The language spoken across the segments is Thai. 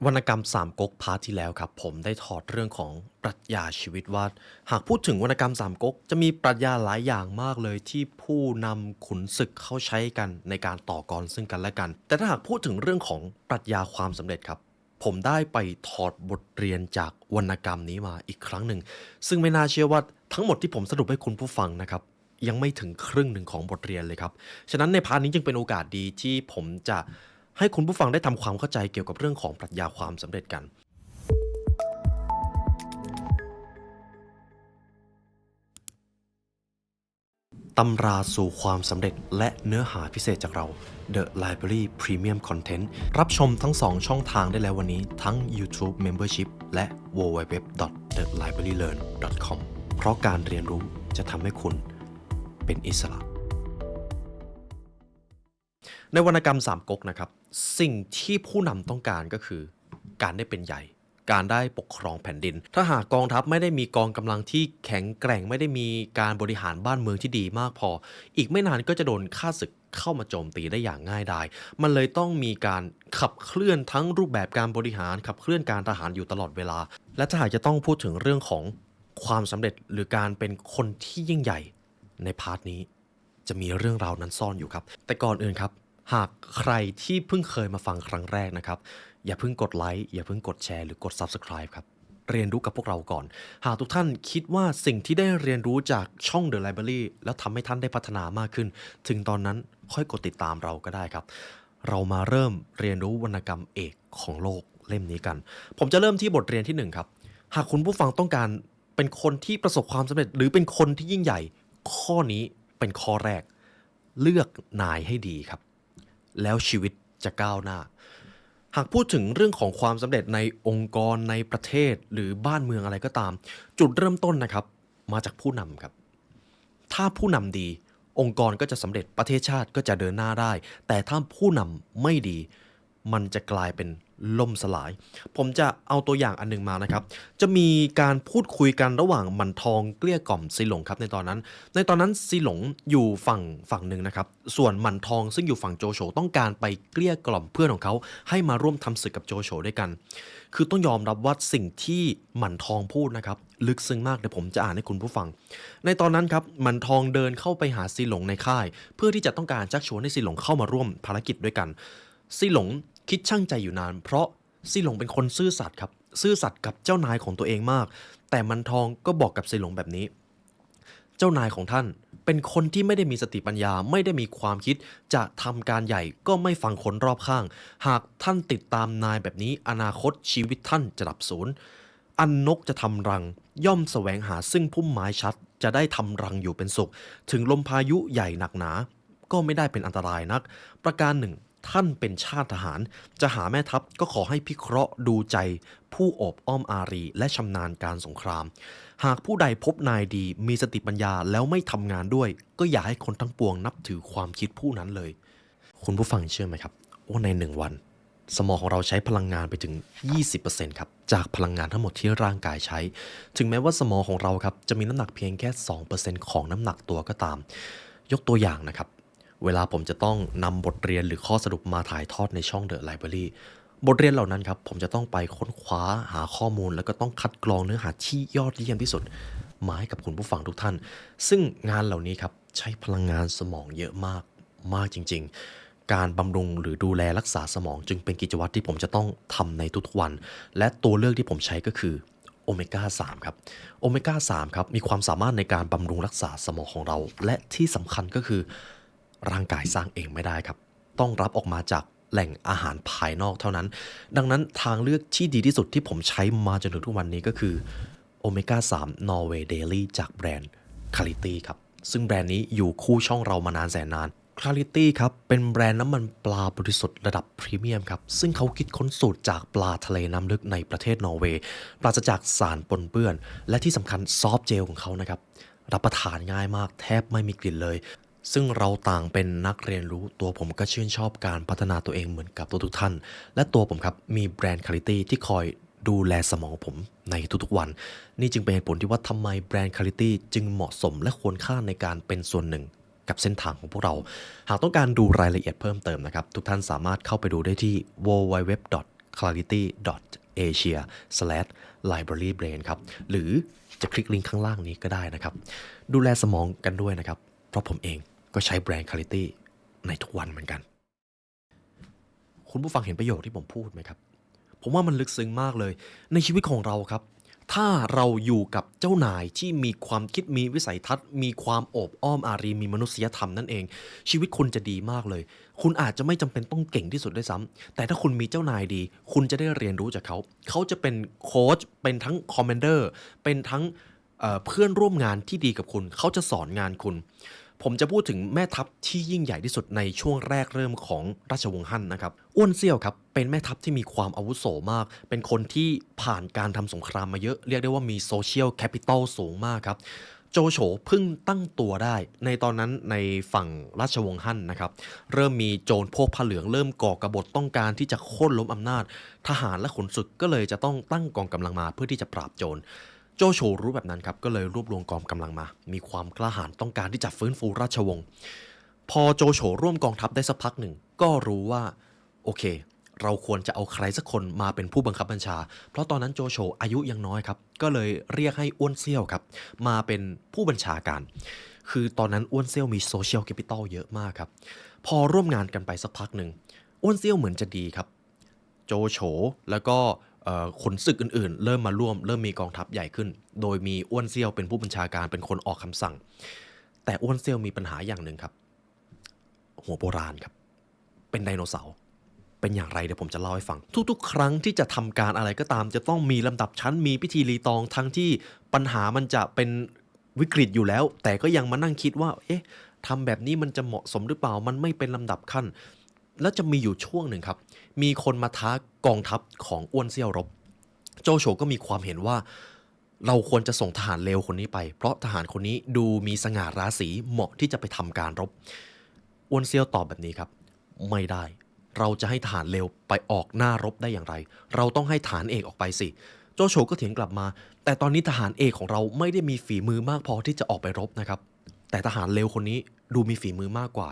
วรรณกรรมสามก๊กพาร์ทที่แล้วครับผมได้ถอดเรื่องของปรัชญาชีวิตว่าหากพูดถึงวรรณกรรมสามก๊กจะมีปรัชญาหลายอย่างมากเลยที่ผู้นำขุนศึกเข้าใช้กันในการต่อกรซึ่งกันและกันแต่ถ้าหากพูดถึงเรื่องของปรัชญาความสำเร็จครับผมได้ไปถอดบทเรียนจากวรรณกรรมนี้มาอีกครั้งหนึ่งซึ่งไม่น่าเชื่อว่าทั้งหมดที่ผมสรุปให้คุณผู้ฟังนะครับยังไม่ถึงครึ่งหนึ่งของบทเรียนเลยครับฉะนั้นในพาร์ทนี้จึงเป็นโอกาสดีที่ผมจะให้คุณผู้ฟังได้ทำความเข้าใจเกี่ยวกับเรื่องของปรัชญาความสำเร็จกัน ตำราสู่ความสำเร็จและเนื้อหาพิเศษจากเรา The Library Premium Content รับชมทั้ง2ช่องทางได้แล้ววันนี้ทั้ง YouTube Membership และ www.thelibrarylearn.com เพราะการเรียนรู้จะทำให้คุณเป็นอิสระ ในวรรณกรรมสามก๊กนะครับสิ่งที่ผู้นำต้องการก็คือการได้เป็นใหญ่การได้ปกครองแผ่นดินถ้าหากกองทัพไม่ได้มีกองกำลังที่แข็งแกร่งไม่ได้มีการบริหารบ้านเมืองที่ดีมากพออีกไม่นานก็จะโดนข้าศึกเข้ามาโจมตีได้อย่างง่ายดายมันเลยต้องมีการขับเคลื่อนทั้งรูปแบบการบริหารขับเคลื่อนการทหารอยู่ตลอดเวลาและถ้าหากจะต้องพูดถึงเรื่องของความสำเร็จหรือการเป็นคนที่ยิ่งใหญ่ในพาร์ทนี้จะมีเรื่องราวนั้นซ่อนอยู่ครับแต่ก่อนอื่นครับ หากใครที่เพิ่งเคยมาฟังครั้งแรกนะครับอย่าเพิ่งกดไลค์อย่าเพิ่งกดแชร์หรือกด Subscribe ครับเรียนรู้กับพวกเราก่อนหากทุกท่านคิดว่าสิ่งที่ได้เรียนรู้จากช่อง The Library แล้วทำให้ท่านได้พัฒนามากขึ้นถึงตอนนั้นค่อยกดติดตามเราก็ได้ครับเรามาเริ่มเรียนรู้วรรณกรรมเอกของโลกเล่มนี้กันผมจะเริ่มที่บทเรียนที่1ครับหากคุณผู้ฟังต้องการเป็นคนที่ประสบความสำเร็จหรือเป็นคนที่ยิ่งใหญ่ข้อนี้เป็นข้อแรกเลือกนายให้ดีครับ แล้วชีวิตจะก้าวหน้า หากพูดถึงเรื่องของความสำเร็จในองค์กรในประเทศหรือบ้านเมืองอะไรก็ตาม จุดเริ่มต้นนะครับมาจากผู้นำครับ ถ้าผู้นำดีองค์กรก็จะสำเร็จประเทศชาติก็จะเดินหน้าได้แต่ถ้าผู้นำไม่ดีมันจะกลายเป็นล่มสลายผมจะเอาตัวอย่างอันหนึงมานะครับจะมีการพูดคุยกันระหว่างหมันทองเกลี้ยกล่อมซีหลงครับในตอนนั้นซีหลงอยู่ฝั่งหนึ่งนะครับส่วนหมันทองซึ่งอยู่ฝั่งโจโฉต้องการไปเกลี้ยกล่อมเพื่อนของเขาให้มาร่วมทำศึกกับโจโฉด้วยกันคือต้องยอมรับว่าสิ่งที่หมันทองพูดนะครับลึกซึ้งมากเดี๋ยวผมจะอ่านให้คุณผู้ฟัง ในตอนนั้นครับหมันทองเดินเข้าไปหาซีหลงในค่ายเพื่อที่จะต้องการชักชวนให้ซีหลงเข้ามาร่วมภารกิจด้วยกันซีหลงคิดช่างใจอยู่นานเพราะซีหลงเป็นคนซื่อสัตย์ครับซื่อสัตย์กับเจ้านายของตัวเองมากแต่หมันทองก็บอกกับซีหลงแบบนี้เจ้านายของท่านเป็นคนที่ไม่ได้มีสติปัญญาไม่ได้มีความคิดจะทำการใหญ่ก็ไม่ฟังคนรอบข้างหากท่านติดตามนายแบบนี้อนาคตชีวิตท่านจะดับสูญ อันนกจะทำรังย่อมแสวงหาซึ่งพุ่มไม้ชัดจะได้ทำรังอยู่เป็นสุขถึงลมพายุใหญ่หนักหนาก็ไม่ได้เป็นอันตรายนักประการหนึ่งท่านเป็นชาติทหารจะหาแม่ทัพก็ขอให้พิเคราะห์ดูใจผู้โอบอ้อมอารีและชำนาญการสงครามหากผู้ใดพบนายดีมีสติปัญญาแล้วไม่ทำงานด้วยก็อย่าให้คนทั้งปวงนับถือความคิดผู้นั้นเลยคุณผู้ฟังเชื่อไหมครับว่าใน1 วัน สมองของเราใช้พลังงานไปถึง 20%ครับจากพลังงานทั้งหมดที่ร่างกายใช้ ถึงแม้ว่าสมองของเราครับจะมีน้ำหนักเพียงแค่ 2% ของน้ำหนักตัวก็ตาม ยกตัวอย่างนะครับ เวลาผมจะต้องนำบทเรียนหรือข้อสรุปมาถ่ายทอดในช่อง The Library บทเรียนเหล่านั้นครับผมจะต้องไปค้นคว้าหาข้อมูลแล้วก็ต้องคัดกรองเนื้อหาที่ยอดเยี่ยมที่สุดมาให้กับคุณผู้ฟังทุกท่าน ซึ่งงานเหล่านี้ครับใช้พลังงานสมองเยอะมากมากจริงๆ การบำรุงหรือดูแลรักษาสมองจึงเป็นกิจวัตรที่ผมจะต้องทำในทุกๆวัน และตัวเลือกที่ผมใช้ก็คือโอเมก้า3ครับโอเมก้า3ครับมีความสามารถในการบำรุงรักษาสมองของเรา และที่สำคัญก็คือร่างกายสร้างเองไม่ได้ครับต้องรับออกมาจากแหล่งอาหารภายนอกเท่านั้น ดังนั้นทางเลือกที่ดีที่สุดที่ผมใช้มาจนถึงทุกวันนี้ก็คือโอเมก้า3 Norway Daily จากแบรนด์ Clarity ครับซึ่งแบรนด์นี้อยู่คู่ช่องเรามานานแสนนาน Clarity ครับเป็นแบรนด์น้ำมันปลาบริสุทธิ์ระดับพรีเมียมครับซึ่งเขาคิดค้นสูตรจากปลาทะเลน้ำลึกในประเทศนอร์เวย์ปราศจากสารปนเปื้อนและที่สำคัญซอฟต์เจลของเขานะครับรับประทานง่ายมากแทบไม่มีกลิ่นเลยซึ่งเราต่างเป็นนักเรียนรู้ตัวผมก็ชื่นชอบการพัฒนาตัวเองเหมือนกับทุกท่านและตัวผมครับมีแบรนด์ Clarity ที่คอยดูแลสมองผมในทุกๆวันนี่จึงเป็นเหตุผลที่ว่าทำไมแบรนด์ Clarity จึงเหมาะสมและควรค่าในการเป็นส่วนหนึ่งกับเส้นทางของพวกเราหากต้องการดูรายละเอียดเพิ่มเติมนะครับทุกท่านสามารถเข้าไปดูได้ที่ www clarity.asia/librarybrain ครับหรือจะคลิกลิงก์ข้างล่างนี้ก็ได้นะครับดูแลสมองกันด้วยนะครับเพราะผมเองก็ใช้แบรนด์ Clarity ในทุกวันเหมือนกันคุณผู้ฟังเห็นประโยคที่ผมพูดไหมครับผมว่ามันลึกซึ้งมากเลยในชีวิตของเราครับถ้าเราอยู่กับเจ้านายที่มีความคิดมีวิสัยทัศน์มีความโอบอ้อมอารีมีมนุษยธรรมนั่นเองชีวิตคุณจะดีมากเลยคุณอาจจะไม่จำเป็นต้องเก่งที่สุดด้วยซ้ำแต่ถ้าคุณมีเจ้านายดีคุณจะได้เรียนรู้จากเขาเขาจะเป็นโค้ชเป็นทั้งคอมเมนเดอร์เป็นทั้งเพื่อนร่วมงานที่ดีกับคุณเขาจะสอนงานคุณผมจะพูดถึงแม่ทัพที่ยิ่งใหญ่ที่สุดในช่วงแรกเริ่มของราชวงศ์ฮั่นนะครับอ้วนเซี่ยวครับเป็นแม่ทัพที่มีความอาวุโสมากเป็นคนที่ผ่านการทำสงครามมาเยอะเรียกได้ว่ามีโซเชียลแคปิตอลสูงมากครับโจโฉเพิ่งตั้งตัวได้ในตอนนั้นในฝั่งราชวงศ์ฮั่นนะครับเริ่มมีโจรพวกผ้าเหลืองเริ่มก่อกบฏต้องการที่จะโค่นล้มอำนาจทหารและขุนศึกก็เลยจะต้องตั้งกองกำลังมาเพื่อที่จะปราบโจรโจโฉรู้แบบนั้นครับก็เลยรวบรวมกองกำลังมามีความกล้าหาญต้องการที่จะฟื้นฟูราชวงศ์พอโจโฉร่วมกองทัพได้สักพักหนึ่งก็รู้ว่าโอเคเราควรจะเอาใครสักคนมาเป็นผู้บังคับบัญชาเพราะตอนนั้นโจโฉอายุยังน้อยครับก็เลยเรียกให้อ้วนเซี่ยวครับมาเป็นผู้บัญชาการคือตอนนั้นอ้วนเซี่ยวมีโซเชียลแคปิตอลเยอะมากครับพอร่วมงานกันไปสักพักหนึ่งอ้วนเซี่ยวเหมือนจะดีครับโจโฉแล้วก็ขุนศึกอื่นๆเริ่มมาร่วมเริ่มมีกองทัพใหญ่ขึ้นโดยมีอ้วนเซี่ยวเป็นผู้บัญชาการเป็นคนออกคำสั่งแต่อ้วนเซี่ยวมีปัญหาอย่างหนึ่งครับหัวโบราณครับเป็นไดโนเสาร์เป็นอย่างไรเดี๋ยวผมจะเล่าให้ฟังทุกๆครั้งที่จะทำการอะไรก็ตามจะต้องมีลำดับชั้นมีพิธีรีตองทั้งที่ปัญหามันจะเป็นวิกฤตอยู่แล้วแต่ก็ยังมานั่งคิดว่าเอ๊ะทำแบบนี้มันจะเหมาะสมหรือเปล่ามันไม่เป็นลำดับขั้นแล้วจะมีอยู่ช่วงหนึ่งครับมีคนมาท้ากองทัพของอ้วนเซี่ยวรบโจโฉก็มีความเห็นว่าเราควรจะส่งทหารเลวคนนี้ไปเพราะทหารคนนี้ดูมีสง่าราศีเหมาะที่จะไปทำการรบอ้วนเซี่ยวตอบแบบนี้ครับไม่ได้เราจะให้ทหารเลวไปออกหน้ารบได้อย่างไรเราต้องให้ทหารเอกออกไปสิโจโฉก็เถียงกลับมาแต่ตอนนี้ทหารเอกของเราไม่ได้มีฝีมือมากพอที่จะออกไปรบนะครับแต่ทหารเลวคนนี้ดูมีฝีมือมากกว่า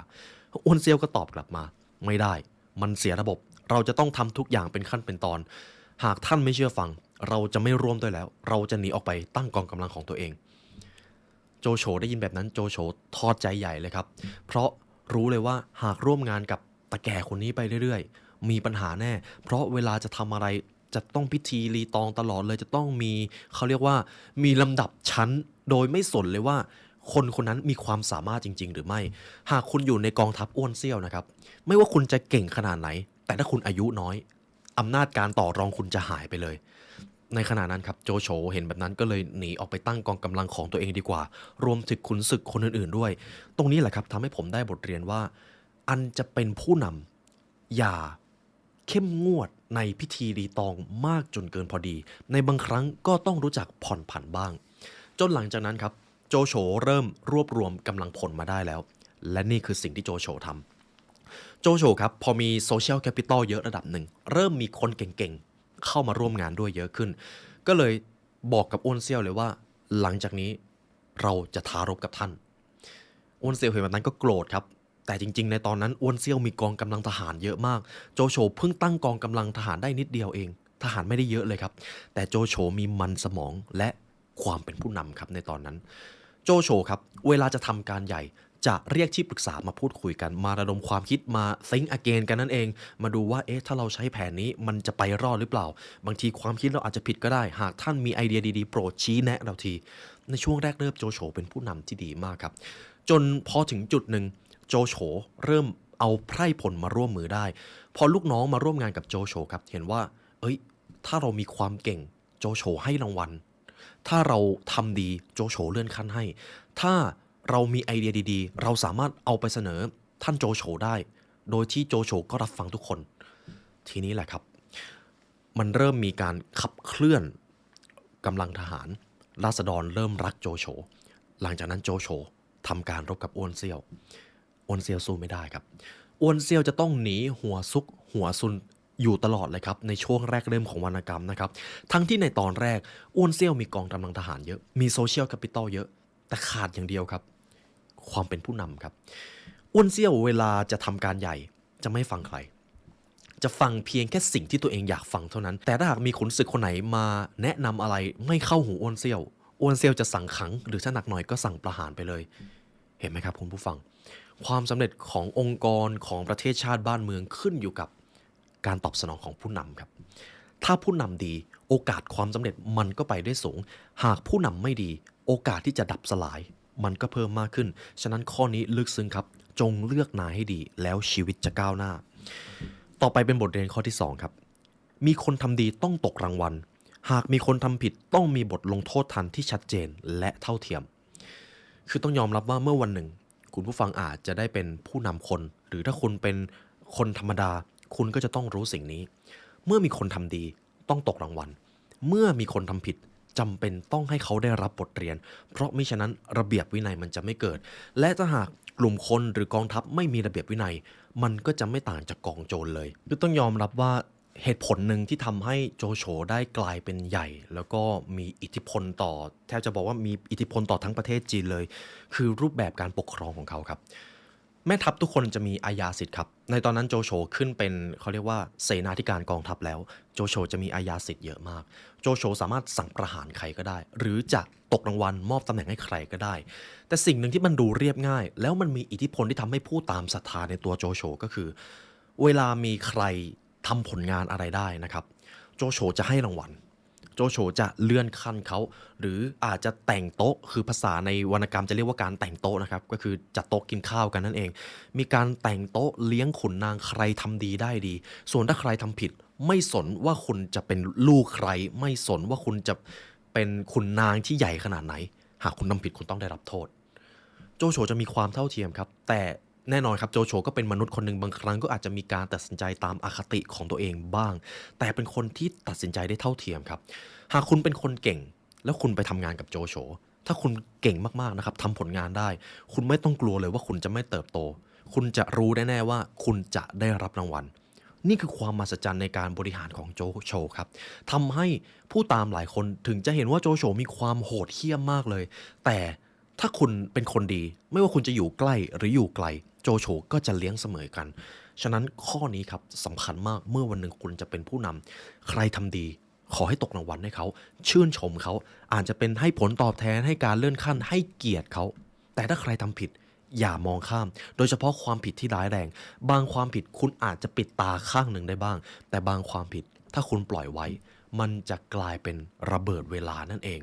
อ้วนเซี่ยวก็ตอบกลับมาไม่ได้มันเสียระบบเราจะต้องทำทุกอย่างเป็นขั้นเป็นตอนหากท่านไม่เชื่อฟังเราจะไม่ร่วมด้วยแล้วเราจะหนีออกไปตั้งกองกำลังของตัวเองโจโฉได้ยินแบบนั้นโจโฉทอดใจใหญ่เลยครับเพราะรู้เลยว่าหากร่วมงานกับตาแก่คนนี้ไปเรื่อยๆมีปัญหาแน่เพราะเวลาจะทำอะไรจะต้องพิธีรีตองตลอดเลยจะต้องมีเขาเรียกว่ามีลำดับชั้นโดยไม่สนเลยว่าคนคนนั้นมีความสามารถจริงๆหรือไม่หากคุณอยู่ในกองทัพอ้วนเซี่ยวนะครับไม่ว่าคุณจะเก่งขนาดไหนแต่ถ้าคุณอายุน้อยอำนาจการต่อรองคุณจะหายไปเลยในขณะนั้นครับโจโฉเห็นแบบนั้นก็เลยหนีออกไปตั้งกองกำลังของตัวเองดีกว่ารวมถึงขุนศึกคนอื่นๆด้วยตรงนี้แหละครับทำให้ผมได้บทเรียนว่าอันจะเป็นผู้นำอย่าเข้มงวดในพิธีรีตองมากจนเกินพอดีในบางครั้งก็ต้องรู้จักผ่อนผันบ้างจนหลังจากนั้นครับโจโฉเริ่มรวบรวมกำลังพลมาได้แล้วและนี่คือสิ่งที่โจโฉทำโจโฉครับพอมีโซเชียลแคปิตอลเยอะระดับหนึ่งเริ่มมีคนเก่งๆเข้ามาร่วมงานด้วยเยอะขึ้นก็เลยบอกกับอ้วนเซี่ยวเลยว่าหลังจากนี้เราจะท้ารบกับท่านอ้วนเซี่ยวเห็นแบบนั้นก็โกรธครับแต่จริงๆในตอนนั้นอ้วนเซี่ยวมีกองกำลังทหารเยอะมากโจโฉเพิ่งตั้งกองกำลังทหารได้นิดเดียวเองทหารไม่ได้เยอะเลยครับแต่โจโฉมีมันสมองและความเป็นผู้นำครับในตอนนั้นโจโฉครับเวลาจะทำการใหญ่จะเรียกที่ปรึกษามาพูดคุยกันมาระดมความคิดมา think again กันนั่นเองมาดูว่าถ้าเราใช้แผนนี้มันจะไปรอดหรือเปล่าบางทีความคิดเราอาจจะผิดก็ได้หากท่านมีไอเดียดีๆโปรดชี้แนะเราทีในช่วงแรกเริ่มโจโฉเป็นผู้นำที่ดีมากครับจนพอถึงจุดหนึ่งโจโฉเริ่มเอาไพร่พลมาร่วมมือได้พอลูกน้องมาร่วมงานกับโจโฉครับเห็นว่าถ้าเรามีความเก่งโจโฉให้รางวัลถ้าเราทำดีโจโฉเลื่อนขั้นให้ถ้าเรามีไอเดียดีๆเราสามารถเอาไปเสนอท่านโจโฉได้โดยที่โจโฉก็รับฟังทุกคนทีนี้แหละครับมันเริ่มมีการขับเคลื่อนกำลังทหารราษฎรเริ่มรักโจโฉหลังจากนั้นโจโฉทำการรบกับอ้วนเซี่ยวอ้วนเซี่ยวสู้ไม่ได้ครับอ้วนเซี่ยวจะต้องหนีหัวซุกหัวซุนอยู่ตลอดเลยครับในช่วงแรกเริ่มของวรรณกรรมนะครับทั้งที่ในตอนแรกอ้วนเซี่ยวมีกองกำลังทหารเยอะมีโซเชียลแคปิตอลเยอะแต่ขาดอย่างเดียวครับความเป็นผู้นำครับอ้วนเซี่ยวเวลาจะทำการใหญ่จะไม่ฟังใคร จะฟังเพียงแค่สิ่งที่ตัวเองอยากฟังเท่านั้นแต่ถ้าหากมีขุนศึกคนไหนมาแนะนำอะไรไม่เข้าหูอ้วนเซี่ยวจะสั่งขังหรือถ้าหนักหน่อยก็สั่งประหารไปเลยเห็นไหมครับคุณผู้ฟังความสำเร็จขององค์กรของประเทศชาติบ้านเมืองขึ้นอยู่กับการตอบสนองของผู้นำครับถ้าผู้นำดีโอกาสความสำเร็จมันก็ไปได้สูงหากผู้นำไม่ดีโอกาสที่จะดับสลายมันก็เพิ่มมากขึ้นฉะนั้นข้อนี้ลึกซึ้งครับจงเลือกนายให้ดีแล้วชีวิตจะก้าวหน้าต่อไปเป็นบทเรียนข้อที่2ครับมีคนทำดีต้องตกรางวัลหากมีคนทำผิดต้องมีบทลงโทษทันที่ชัดเจนและเท่าเทียมคือต้องยอมรับว่าเมื่อวันหนึ่งคุณผู้ฟังอาจจะได้เป็นผู้นำคนหรือถ้าคุณเป็นคนธรรมดาคุณก็จะต้องรู้สิ่งนี้เมื่อมีคนทำดีต้องตกรางวัลเมื่อมีคนทำผิดจำเป็นต้องให้เขาได้รับบทเรียนเพราะมิฉะนั้นระเบียบวินัยมันจะไม่เกิดและถ้าหากกลุ่มคนหรือกองทัพไม่มีระเบียบวินัยมันก็จะไม่ต่างจากกองโจรเลยคือต้องยอมรับว่าเหตุผลหนึ่งที่ทำให้โจโฉได้กลายเป็นใหญ่แล้วก็มีอิทธิพลต่อแทบจะบอกว่ามีอิทธิพลต่อทั้งประเทศจีนเลยคือรูปแบบการปกครองของเขาครับแม่ทัพทุกคนจะมีอาญาสิทธิ์ครับในตอนนั้นโจโฉขึ้นเป็นเขาเรียกว่าเสนาธิการกองทัพแล้วโจโฉจะมีอาญาสิทธิ์เยอะมากโจโฉสามารถสั่งประหารใครก็ได้หรือจะตกรางวัลมอบตำแหน่งให้ใครก็ได้แต่สิ่งหนึ่งที่มันดูเรียบง่ายแล้วมันมีอิทธิพลที่ทำให้ผู้ตามศรัทธาในตัวโจโฉก็คือเวลามีใครทำผลงานอะไรได้นะครับโจโฉจะให้รางวัลโจโฉจะเลื่อนขั้นเขาหรืออาจจะแต่งโต๊ะคือภาษาในวรรณกรรมจะเรียกว่าการแต่งโต๊ะนะครับก็คือจัดโต๊ะกินข้าวกันนั่นเองมีการแต่งโต๊ะเลี้ยงขุนนางใครทำดีได้ดีส่วนถ้าใครทำผิดไม่สนว่าคุณจะเป็นลูกใครไม่สนว่าคุณจะเป็นขุนนางที่ใหญ่ขนาดไหนหากคุณทำผิดคุณต้องได้รับโทษโจโฉจะมีความเท่าเทียมครับแต่แน่นอนครับโจโฉก็เป็นมนุษย์คนหนึ่งบางครั้งก็อาจจะมีการตัดสินใจตามอคติของตัวเองบ้างแต่เป็นคนที่ตัดสินใจได้เท่าเทียมครับหากคุณเป็นคนเก่งแล้วคุณไปทำงานกับโจโฉถ้าคุณเก่งมากๆนะครับทำผลงานได้คุณไม่ต้องกลัวเลยว่าคุณจะไม่เติบโตคุณจะรู้แน่ๆว่าคุณจะได้รับรางวัลนี่คือความมหัศจรรย์ในการบริหารของโจโฉครับทำให้ผู้ตามหลายคนถึงจะเห็นว่าโจโฉมีความโหดเหี้ยมมากเลยแต่ถ้าคุณเป็นคนดีไม่ว่าคุณจะอยู่ใกล้หรืออยู่ไกลโจโฉก็จะเลี้ยงเสมอกันฉะนั้นข้อนี้ครับสำคัญมากเมื่อวันหนึ่งคุณจะเป็นผู้นำใครทำดีขอให้ตกรางวัลให้เขาชื่นชมเขาอาจจะเป็นให้ผลตอบแทนให้การเลื่อนขั้นให้เกียรติเขาแต่ถ้าใครทำผิดอย่ามองข้ามโดยเฉพาะความผิดที่ร้ายแรงบางความผิดคุณอาจจะปิดตาข้างหนึ่งได้บ้างแต่บางความผิดถ้าคุณปล่อยไว้มันจะกลายเป็นระเบิดเวลานั่นเอง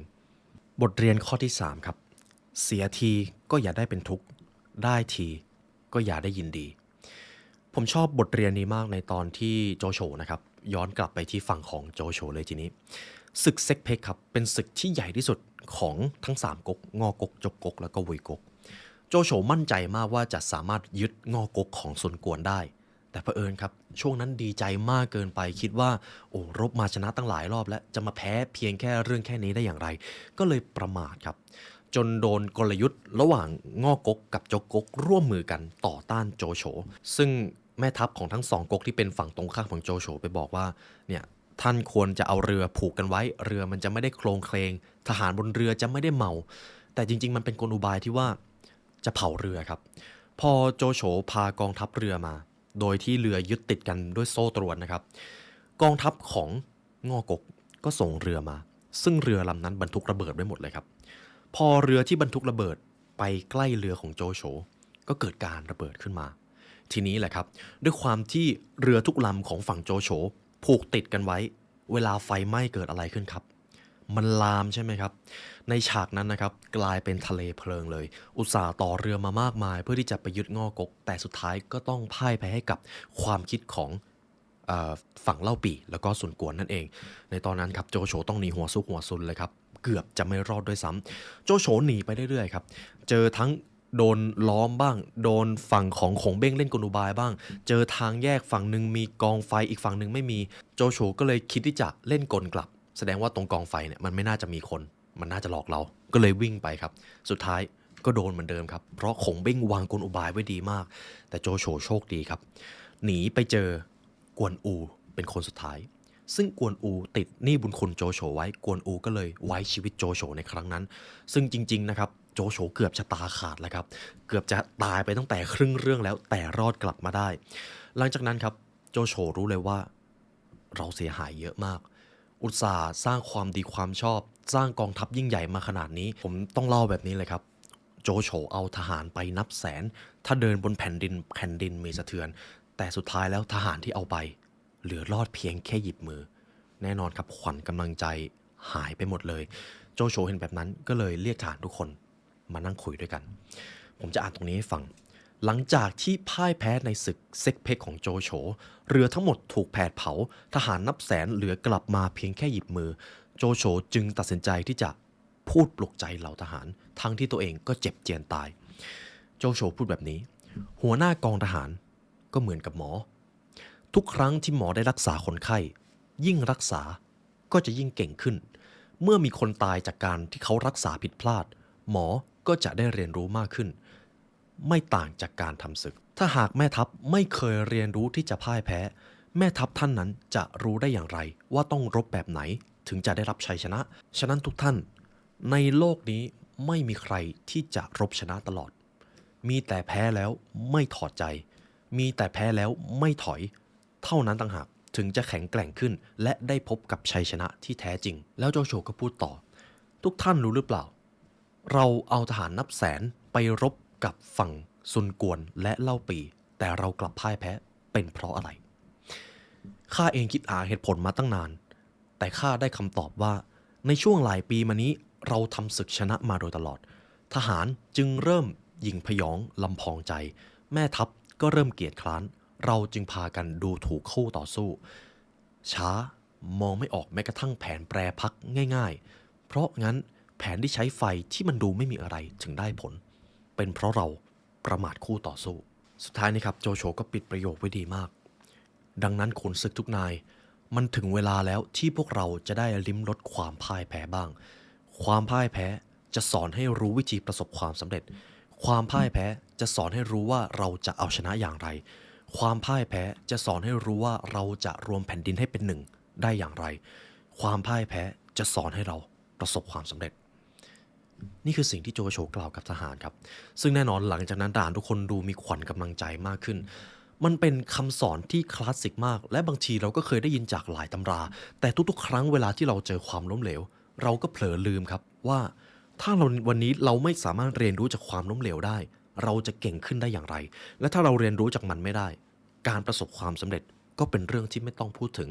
บทเรียนข้อที่3ครับเสียทีก็อย่าได้เป็นทุกข์ได้ทีก็อย่าได้ยินดีผมชอบบทเรียนนี้มากในตอนที่โจโฉนะครับย้อนกลับไปที่ฝั่งของโจโฉเลยทีนี้ศึกเซ็กเพ็กครับเป็นศึกที่ใหญ่ที่สุดของทั้ง3ก๊กงอก๊กจกก๊กแล้วก็วุยก๊กโจโฉมั่นใจมากว่าจะสามารถยึดงอก๊กของซุนกวนได้แต่เผอิญครับช่วงนั้นดีใจมากเกินไปคิดว่าโอ้รบมาชนะตั้งหลายรอบแล้วจะมาแพ้เพียงแค่เรื่องแค่นี้ได้อย่างไรก็เลยประมาทครับจนโดนกลยุทธ์ระหว่างง่อก๊กกับจกก๊กร่วมมือกันต่อต้านโจโฉซึ่งแม่ทัพของทั้งสองก๊กที่เป็นฝั่งตรงข้ามของโจโฉไปบอกว่าเนี่ยท่านควรจะเอาเรือผูกกันไว้เรือมันจะไม่ได้โคลงเคลงทหารบนเรือจะไม่ได้เมาแต่จริงๆมันเป็นกลอุบายที่ว่าจะเผาเรือครับพอโจโฉพากองทัพเรือมาโดยที่เรือยึดติดกันด้วยโซ่ตรวนนะครับกองทัพของง่อกกก็ส่งเรือมาซึ่งเรือลำนั้นบรรทุกระเบิดไว้หมดเลยครับพอเรือที่บรรทุกระเบิดไปใกล้เรือของโจโฉก็เกิดการระเบิดขึ้นมาทีนี้แหละครับด้วยความที่เรือทุกลำของฝั่งโจโฉผูกติดกันไว้เวลาไฟไหม้เกิดอะไรขึ้นครับมันลามใช่ไหมครับในฉากนั้นนะครับกลายเป็นทะเลเพลิงเลยอุตส่าห์ต่อเรือมามากมายเพื่อที่จะไปยึดง่อกกแต่สุดท้ายก็ต้องพ่ายแพ้ให้กับความคิดของฝั่งเล่าปี่แล้วก็ซุนกวนนั่นเองในตอนนั้นครับโจโฉต้องหนีหัวซุกหัวซุนเลยครับเกือบจะไม่รอดด้วยซ้ำโจโฉหนีไปเรื่อยๆครับเจอทั้งโดนล้อมบ้างโดนฝั่งของขงเบ้งเล่นกลอุบายบ้างเจอทางแยกฝั่งหนึ่งมีกองไฟอีกฝั่งหนึ่งไม่มีโจโฉก็เลยคิดที่จะเล่นกลกลับแสดงว่าตรงกองไฟเนี่ยมันไม่น่าจะมีคนมันน่าจะหลอกเราก็เลยวิ่งไปครับสุดท้ายก็โดนเหมือนเดิมครับเพราะขงเบ้งวางกลอุบายไว้ดีมากแต่โจโฉโชคดีครับหนีไปเจอกวนอูเป็นคนสุดท้ายซึ่งกวนอูติดหนี้บุญคุณโจโฉไว้กวนอูก็เลยไว้ชีวิตโจโฉในครั้งนั้นซึ่งจริงๆนะครับโจโฉเกือบจะตาขาดแล้วครับเกือบจะตายไปตั้งแต่ครึ่งเรื่องแล้วแต่รอดกลับมาได้หลังจากนั้นครับ โจโฉรู้เลยว่าเราเสียหายเยอะมากอุตส่าห์สร้างความดีความชอบสร้างกองทัพยิ่งใหญ่มาขนาดนี้ผมต้องเล่าแบบนี้เลยครับโจโฉเอาทหารไปนับแสนถ้าเดินบนแผ่นดินมีสะเทือนแต่สุดท้ายแล้วทหารที่เอาไปเหลือรอดเพียงแค่หยิบมือแน่นอนครับขวัญกำลังใจหายไปหมดเลยโจโฉเห็นแบบนั้นก็เลยเรียกทหารทุกคนมานั่งคุยด้วยกันผมจะอ่านตรงนี้ให้ฟังหลังจากที่พ่ายแพ้ในศึกเซ็กเพกของโจโฉเรือทั้งหมดถูกแผดเผาทหารนับแสนเหลือกลับมาเพียงแค่หยิบมือโจโฉจึงตัดสินใจที่จะพูดปลุกใจเหล่าทหารทั้งที่ตัวเองก็เจ็บเจียนตายโจโฉพูดแบบนี้หัวหน้ากองทหารก็เหมือนกับหมอทุกครั้งที่หมอได้รักษาคนไข้ยิ่งรักษาก็จะยิ่งเก่งขึ้นเมื่อมีคนตายจากการที่เขารักษาผิดพลาดหมอก็จะได้เรียนรู้มากขึ้นไม่ต่างจากการทำศึกถ้าหากแม่ทัพไม่เคยเรียนรู้ที่จะพ่ายแพ้แม่ทัพท่านนั้นจะรู้ได้อย่างไรว่าต้องรบแบบไหนถึงจะได้รับชัยชนะฉะนั้นทุกท่านในโลกนี้ไม่มีใครที่จะรบชนะตลอดมีแต่แพ้แล้วไม่ถอดใจมีแต่แพ้แล้วไม่ถอยเท่านั้นต่างหากถึงจะแข็งแกร่งขึ้นและได้พบกับชัยชนะที่แท้จริงแล้วโจโฉก็พูดต่อทุกท่านรู้หรือเปล่าเราเอาทหารนับแสนไปรบกับฝั่งซุนกวนและเล่าปีแต่เรากลับพ่ายแพ้เป็นเพราะอะไรข้าเองคิดหาเหตุผลมาตั้งนานแต่ข้าได้คำตอบว่าในช่วงหลายปีมานี้เราทำศึกชนะมาโดยตลอดทหารจึงเริ่มหยิ่งพยองลำพองใจแม่ทัพก็เริ่มเกียจคร้านเราจึงพากันดูถูกคู่ต่อสู้ช้ามองไม่ออกแม้กระทั่งแผนแปรพักง่ายๆเพราะงั้นแผนที่ใช้ไฟที่มันดูไม่มีอะไรถึงได้ผลเป็นเพราะเราประมาทคู่ต่อสู้สุดท้ายนี้ครับโจโฉก็ปิดประโยคไว้ดีมากดังนั้นขุนศึกทุกนายมันถึงเวลาแล้วที่พวกเราจะได้ลิ้มรสความพ่ายแพ้บ้างความพ่ายแพ้จะสอนให้รู้วิธีประสบความสำเร็จความพ่ายแพ้จะสอนให้รู้ว่าเราจะเอาชนะอย่างไรความพ่ายแพ้จะสอนให้รู้ว่าเราจะรวมแผ่นดินให้เป็นหนึ่งได้อย่างไรความพ่ายแพ้จะสอนให้เราประสบความสำเร็จนี่คือสิ่งที่โจโฉกล่าวกับทหารครับซึ่งแน่นอนหลังจากนั้นทหารทุกคนดูมีขวัญกำลังใจมากขึ้นมันเป็นคำสอนที่คลาสสิกมากและบางทีเราก็เคยได้ยินจากหลายตำราแต่ทุกๆครั้งเวลาที่เราเจอความล้มเหลวเราก็เผลอลืมครับว่าถ้าเราวันนี้เราไม่สามารถเรียนรู้จากความล้มเหลวได้เราจะเก่งขึ้นได้อย่างไรและถ้าเราเรียนรู้จากมันไม่ได้การประสบความสำเร็จก็เป็นเรื่องที่ไม่ต้องพูดถึง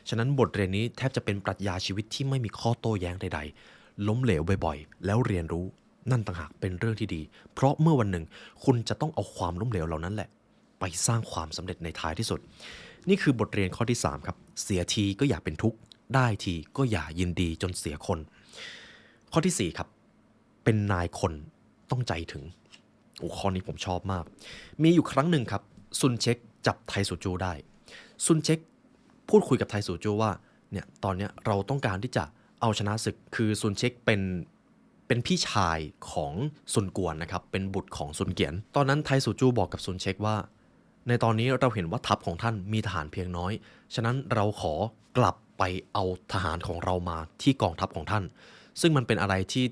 ฉะนั้นบทเรียนนี้แทบจะเป็นปรัชญาชีวิตที่ไม่มีข้อโต้แย้งใดๆล้มเหลวบ่อยๆแล้วเรียนรู้นั่นต่างหากเป็นเรื่องที่ดีเพราะเมื่อวันหนึ่งคุณจะต้องเอาความล้มเหลวเหล่านั้นแหละไปสร้างความสำเร็จในท้ายที่สุดนี่คือบทเรียนข้อที่3ครับเสียทีก็อย่าเป็นทุกข์ได้ทีก็อย่ายินดีจนเสียคนข้อที่4ครับเป็นนายคนต้องใจถึงข้อนี้ผมชอบมากมีอยู่ครั้งหนึ่งครับซุนเช็คจับไทสูจูได้ซุนเช็คพูดคุยกับไทสูจูว่าเนี่ยตอนนี้เราต้องการที่จะเอาชนะศึกคือซุนเช็คเป็นพี่ชายของซุนกวนนะครับเป็นบุตรของซุนเกียนตอนนั้นไทสูจูบอกกับซุนเช็คว่าในตอนนี้เราเห็นว่าทัพของท่านมีทหารเพียงน้อยฉะนั้นเราขอกลับไปเอาทหารของเรามาที่กองทัพของท่านซึ่งมันเป็นอะไรที่